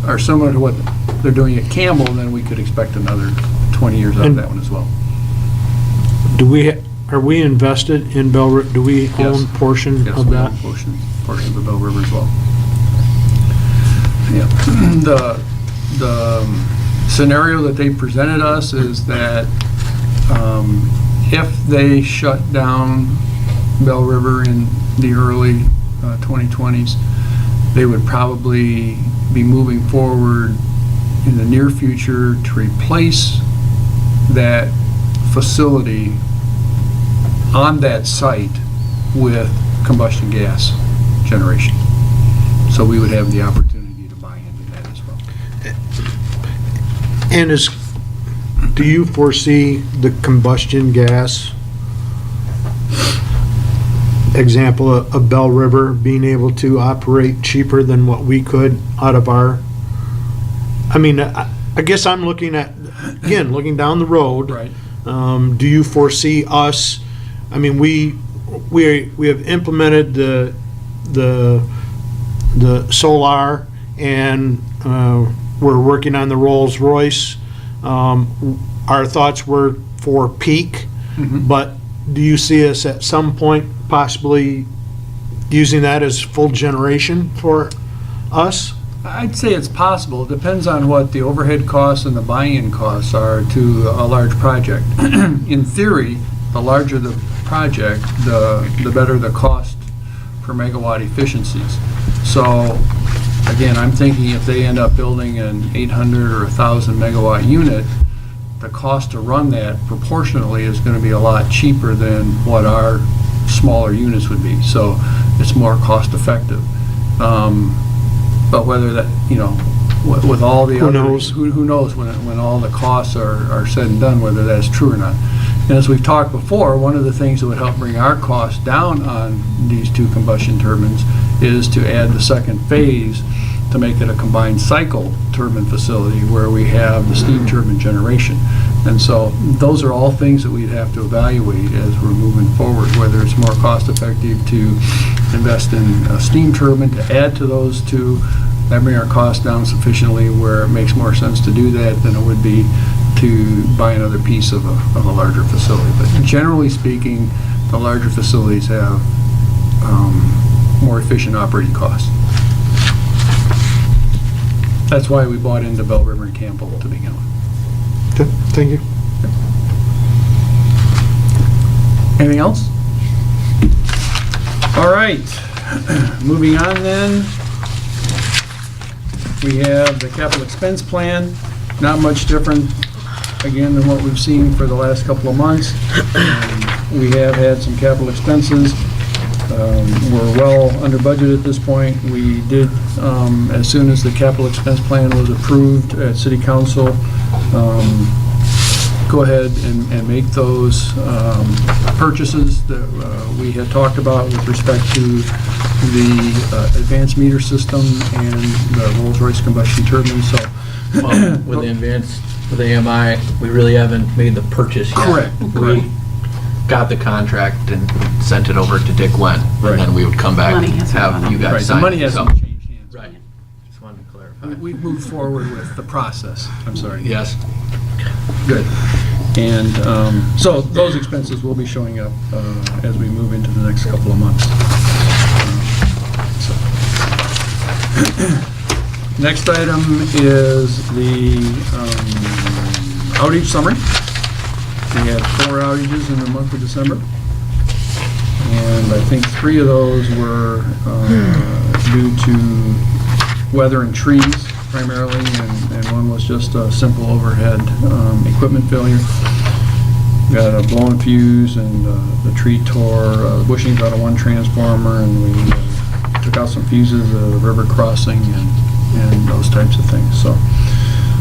are similar to what they're doing at Campbell, then we could expect another 20 years out of that one as well. Are we invested in Bell River? Do we own portion Yes, of we that? own portion of the Bell River as well. Yeah. The scenario that they presented us is that if they shut down Bell River in the early 2020s, they would probably be moving forward in the near future to replace that facility on that site with combustion gas generation. So we would have the opportunity to buy into that as well. And do you foresee the combustion gas example of Bell River being able to operate cheaper than what we could out of our, I mean, I guess I'm looking at, again, looking down the road. Right. Do you foresee us, I mean, we have implemented the solar, and we're working on the Rolls Royce. Our thoughts were for peak, but do you see us at some point possibly using that as full generation for us? I'd say it's possible. It depends on what the overhead costs and the buy-in costs are to a large project. In theory, the larger the project, the better the cost per megawatt efficiencies. So again, I'm thinking if they end up building an 800 or 1,000 megawatt unit, the cost to run that proportionally is going to be a lot cheaper than what our smaller units would be. So it's more cost effective. But whether that, with all the Who other, knows? who knows when all the costs are said and done, whether that's true or not. And as we've talked before, one of the things that would help bring our costs down on these two combustion turbines is to add the second phase to make it a combined cycle turbine facility where we have the steam turbine generation. And so those are all things that we'd have to evaluate as we're moving forward, whether it's more cost effective to invest in a steam turbine to add to those two, that bring our costs down sufficiently where it makes more sense to do that than it would be to buy another piece of a larger facility. But generally speaking, the larger facilities have more efficient operating costs. That's why we bought into Bell River and Campbell to begin with. Okay, thank you. Anything else? All right, moving on then. We have the capital expense plan, not much different, again, than what we've seen for the last couple of months. We have had some capital expenses. We're well under budget at this point. We did, as soon as the capital expense plan was approved at City Council, go ahead and make those purchases that we had talked about with respect to the advanced meter system and the Rolls-Royce combustion turbine, so. Well, with the advanced, with the AMI, we really haven't made the purchase yet. Correct. We got the contract and sent it over to Dick Wen, Right. and then we would come back Money and hasn't have gone you out. guys Right, the sign money it. hasn't So- changed hands. Right. Just wanted to clarify. We've moved forward with the process, I'm sorry. Yes. Good. And so those expenses will be showing up as we move into the next couple of months. So. Next item is the outage summary. We had 4 outages in the month of December. And I think 3 of those were due to weather and trees primarily, and one was just a simple overhead equipment failure. We had a blown fuse, and the tree tore the bushings out of one transformer, and we took out some fuses at the river crossing and those types of things. So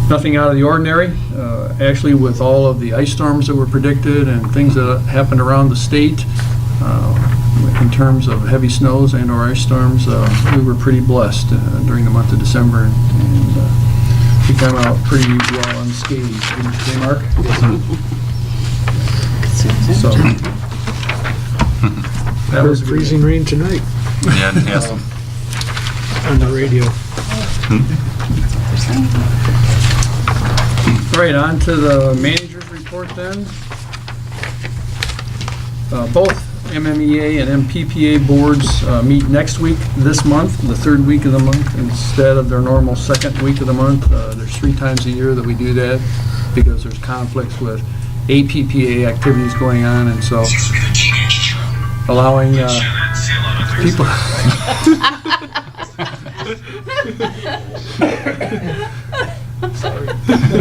nothing out of the ordinary. Actually, with all of the ice storms that were predicted and things that happened around the state, in terms of heavy snows and or ice storms, we were pretty blessed during the month of December, and we came out pretty well unscathed, didn't you say, Mark? So, that was a good freezing rain tonight Yeah, yes. on the radio. All right, on to the manager's report then. Both MMEA and MPPA boards meet next week, this month, the 3rd week of the month, instead of their normal 2nd week of the month. There's 3 times a year that we do that because there's conflicts with APPA activities going on, and so allowing people.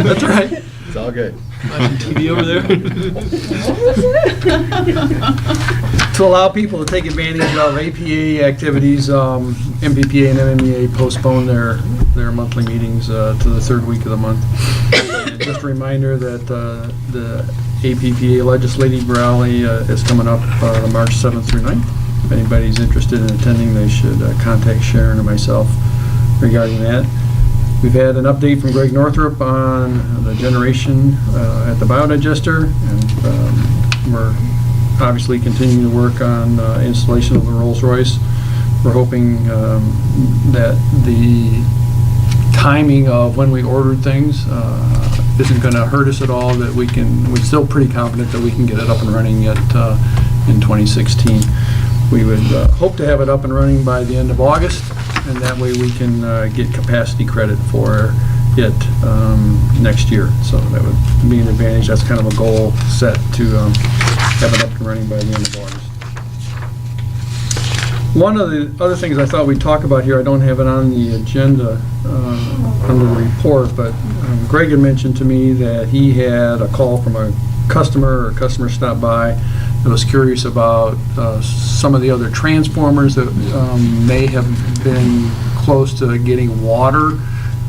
That's right. It's all good. TV over there? To allow people to take advantage of APA activities, MPPA and MMEA postpone their monthly meetings to the 3rd week of the month. And just a reminder that the APPA legislative rally is coming up March 7th through 9th. If anybody's interested in attending, they should contact Sharon or myself regarding that. We've had an update from Greg Northrup on the generation at the Biodigester, and we're obviously continuing to work on installation of the Rolls-Royce. We're hoping that the timing of when we ordered things isn't going to hurt us at all, that we're still pretty confident that we can get it up and running in 2016. We would hope to have it up and running by the end of August, and that way we can get capacity credit for it next year. So that would be an advantage. That's kind of a goal set to have it up and running by the end of August. One of the other things I thought we'd talk about here, I don't have it on the agenda under the report, but Greg had mentioned to me that he had a call from a customer, or a customer stopped by that was curious about some of the other transformers that may have been close to getting water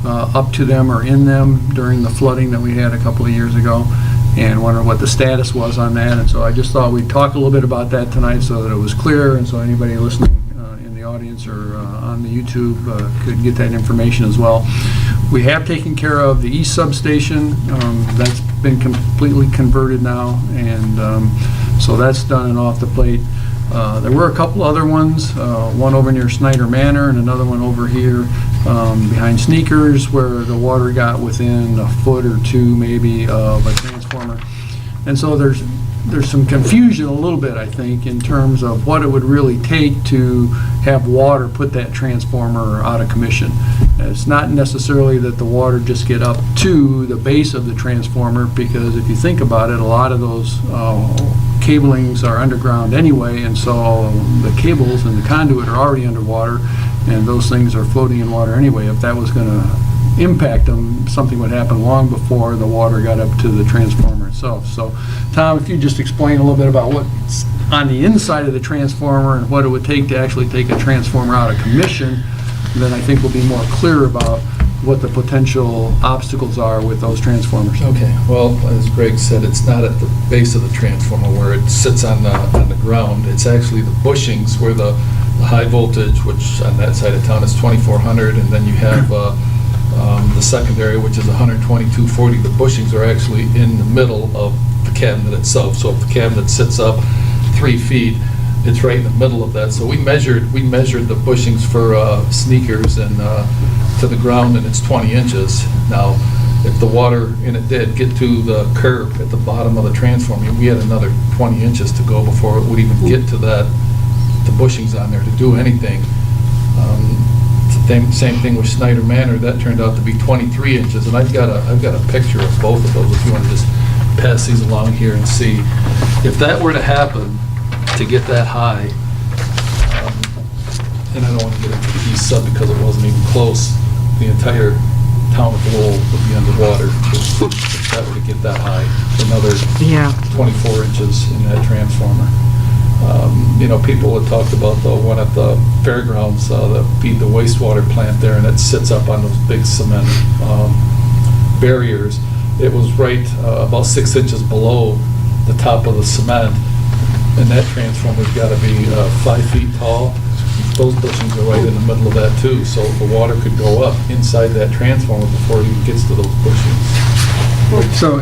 up to them or in them during the flooding that we had a couple of years ago, and wondering what the status was on that. And so I just thought we'd talk a little bit about that tonight so that it was clear, and so anybody listening in the audience or on the YouTube could get that information as well. We have taken care of the east substation. That's been completely converted now, and so that's done and off the plate. There were a couple other ones, one over near Snyder Manor and another one over here behind Sneakers, where the water got within a foot or 2 maybe of a transformer. And so there's some confusion a little bit, I think, in terms of what it would really take to have water put that transformer out of commission. It's not necessarily that the water just get up to the base of the transformer, because if you think about it, a lot of those cablings are underground anyway, and so the cables and the conduit are already underwater, and those things are floating in water anyway. If that was going to impact them, something would happen long before the water got up to the transformer itself. So, Tom, if you just explain a little bit about what's on the inside of the transformer and what it would take to actually take a transformer out of commission, then I think we'll be more clear about what the potential obstacles are with those transformers. Okay, well, as Greg said, it's not at the base of the transformer where it sits on the ground. It's actually the bushings where the high voltage, which on that side of town is 2400, and then you have the secondary, which is 12240. The bushings are actually in the middle of the cabinet itself. So if the cabinet sits up 3 feet, it's right in the middle of that. So we measured the bushings for sneakers and to the ground, and it's 20 inches. Now, if the water in it did get to the curb at the bottom of the transformer, we had another 20 inches to go before it would even get to the bushings on there to do anything. Same thing with Snyder Manor. That turned out to be 23 inches, and I've got a picture of both of those if you want to just pass these along here and see. If that were to happen, to get that high, and I don't want to get into the east sub because it wasn't even close, the entire town of Lowell would be underwater if that were to get that high, another 24 inches in that transformer. People had talked about the one at the fairgrounds that feed the wastewater plant there, and it sits up on those big cement barriers. It was right about 6 inches below the top of the cement, and that transformer's got to be 5 feet tall. Those bushings are right in the middle of that too, so the water could go up inside that transformer before it even gets to those bushings. So,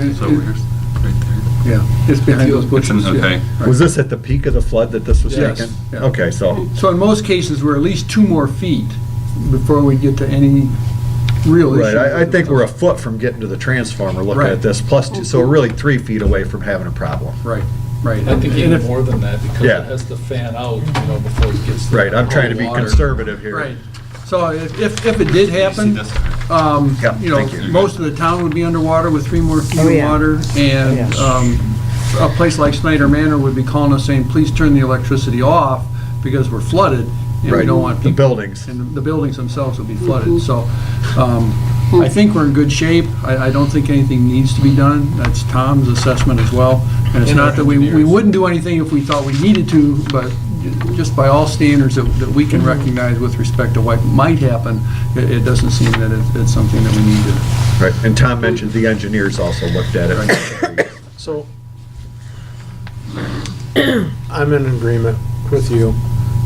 Right there. yeah, it's behind those bushes. Okay. Yeah. Was this at the peak of the flood that this was Yes, taken? yeah. Okay, so, So in most cases, we're at least 2 more feet before we get to any real issue. right, I think we're a foot from getting to the transformer looking Right. at this, so we're really 3 feet away from having a problem. Right, right. I think And even if- more than that, because Yeah. it has to fan out, before it gets to Right, I'm trying to be water. conservative here. Right. So if it did happen, this? Yeah, thank you. most of the town would be underwater with 3 more feet of water. And a place like Snyder Manor would be calling us saying, please turn the electricity off because we're flooded. And we Right, don't want the people. buildings. And the buildings themselves would be flooded. So I think we're in good shape. I don't think anything needs to be done. That's Tom's assessment as well. And it's And not that we engineers. wouldn't do anything if we thought we needed to, but just by all standards that we can recognize with respect to what might happen, it doesn't seem that it's something that we need to. Right, and Tom mentioned the engineers also looked at it. So, I'm in agreement with you,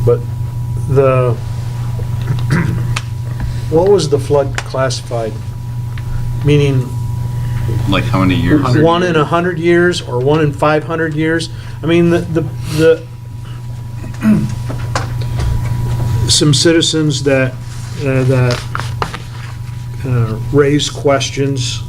but what was the flood classified? Meaning, Like how many years? 1 in 100 years or 1 in 500 years? I mean, some citizens that raise questions,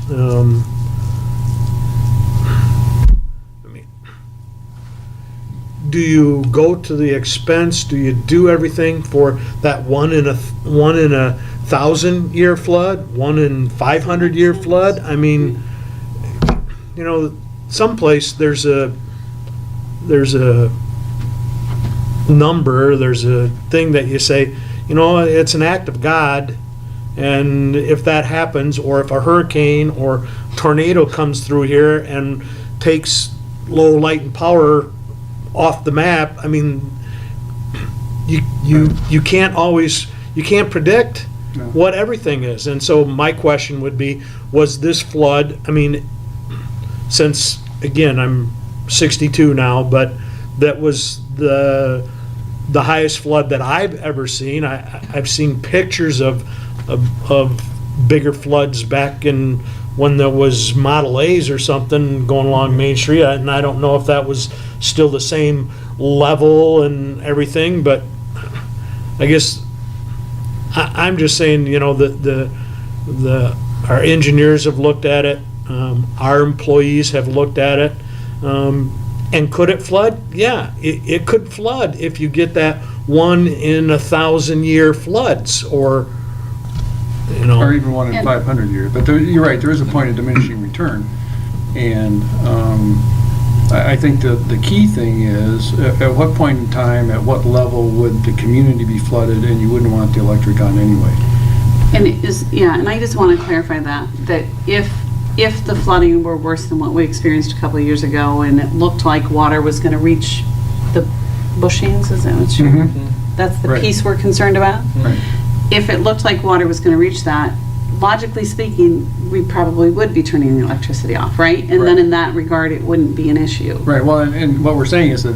do you go to the expense, do you do everything for that 1 in a 1,000-year flood, 1 in 500-year flood? I mean, someplace there's a number, there's a thing that you say, it's an act of God, and if that happens, or if a hurricane or tornado comes through here and takes low light and power off the map, I mean, you can't predict No. what everything is. And so my question would be, was this flood, I mean, since, again, I'm 62 now, but that was the highest flood that I've ever seen. I've seen pictures of bigger floods back in when there was Model A's or something going along Main Street, and I don't know if that was still the same level and everything, but I guess I'm just saying, our engineers have looked at it, our employees have looked at it, and could it flood? Yeah, it could flood if you get that 1 in 1,000-year floods, or Or even 1 in 500 years. But you're right, there is a point of diminishing return. And I think the key thing is, at what point in time, at what level would the community be flooded, and you wouldn't want the electric on anyway? And and I just want to clarify that if the flooding were worse than what we experienced a couple of years ago, and it looked like water was going to reach the bushings, is that what you're, that's the Right. piece we're concerned about? Right. If it looked like water was going to reach that, logically speaking, we probably would be turning the electricity off, right? And then Right. in that regard, it wouldn't be an issue. Right, well, and what we're saying is that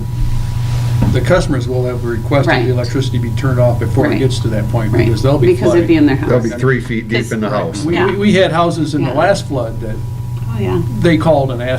the customers will have requested Right. the electricity be turned off before it Right. gets to that point, Right. because they'll be Because it'd be flooding. in their house. They'll be 3 feet deep in the house. We Yeah. we had houses in the Yeah. last flood that Oh, yeah. they called and asked